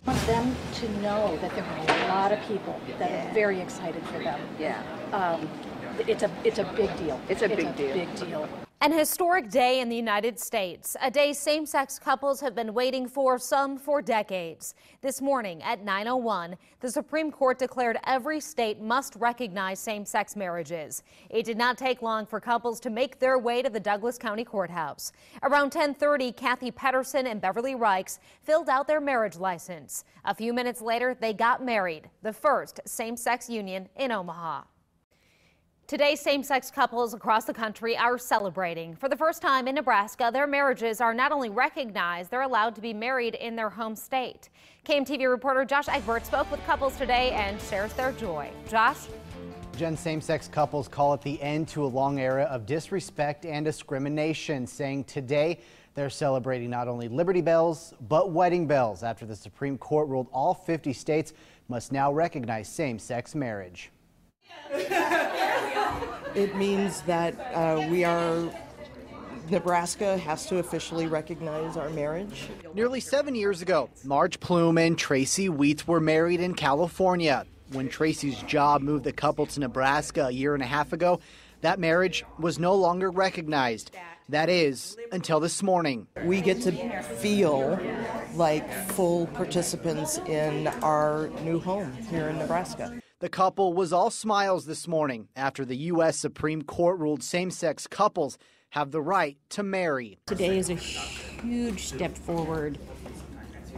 I want them to know that there are a lot of people that are very excited for them. It's a big deal. It's a big deal. An historic day in the United States, a day same-sex couples have been waiting for, some for decades. This morning at 9:01, the Supreme Court declared every state must recognize same-sex marriages. It did not take long for couples to make their way to the Douglas County Courthouse. Around 10:30, Kathy Pedersen and Beverly Reichs filled out their marriage license. A few minutes later, they got married, the first same-sex union in Omaha. Today, same-sex couples across the country are celebrating. For the first time in Nebraska, their marriages are not only recognized, they're allowed to be married in their home state. KMTV reporter Josh Egbert spoke with couples today and shares their joy. Josh? Jen, same-sex couples call it the end to a long era of disrespect and discrimination, saying today they're celebrating not only Liberty Bells, but wedding bells after the Supreme Court ruled all 50 states must now recognize same-sex marriage. It means that Nebraska has to officially recognize our marriage. Nearly 7 years ago, Marge Plume and Tracy Wheats were married in California. When Tracy's job moved the couple to Nebraska a year and a half ago, that marriage was no longer recognized. That is, until this morning. We get to feel like full participants in our new home here in Nebraska. The couple was all smiles this morning after the U.S. Supreme Court ruled same-sex couples have the right to marry. Today is a huge step forward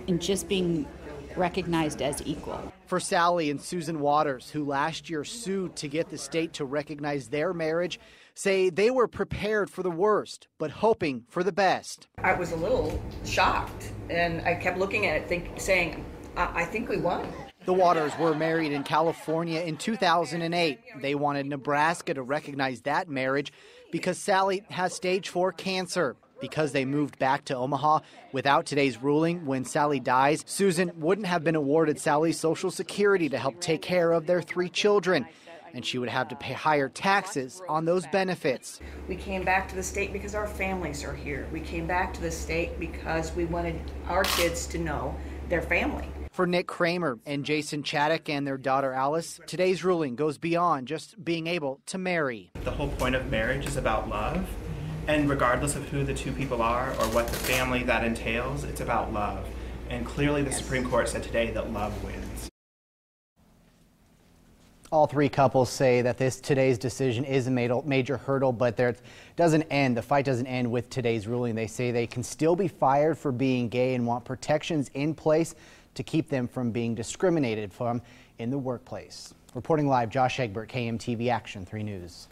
in just being recognized as equal. For Sally and Susan Waters, who last year sued to get the state to recognize their marriage, say they were prepared for the worst, but hoping for the best. I was a little shocked, and I kept looking at it saying, I think we won. The Waters were married in California in 2008. They wanted Nebraska to recognize that marriage because Sally has stage 4 cancer. Because they moved back to Omaha without today's ruling, when Sally dies, Susan wouldn't have been awarded Sally's Social Security to help take care of their 3 children, and she would have to pay higher taxes on those benefits. We came back to the state because our families are here. We came back to the state because we wanted our kids to know their family. For Nick Kramer and Jason Chaddock and their daughter Alice, today's ruling goes beyond just being able to marry. The whole point of marriage is about love, and regardless of who the two people are or what the family that entails, it's about love. And clearly the Supreme Court said today that love wins. All 3 couples say that today's decision is a major hurdle, but the fight doesn't end with today's ruling. They say they can still be fired for being gay and want protections in place to keep them from being discriminated from in the workplace. Reporting live, Josh Egbert, KMTV Action 3 News.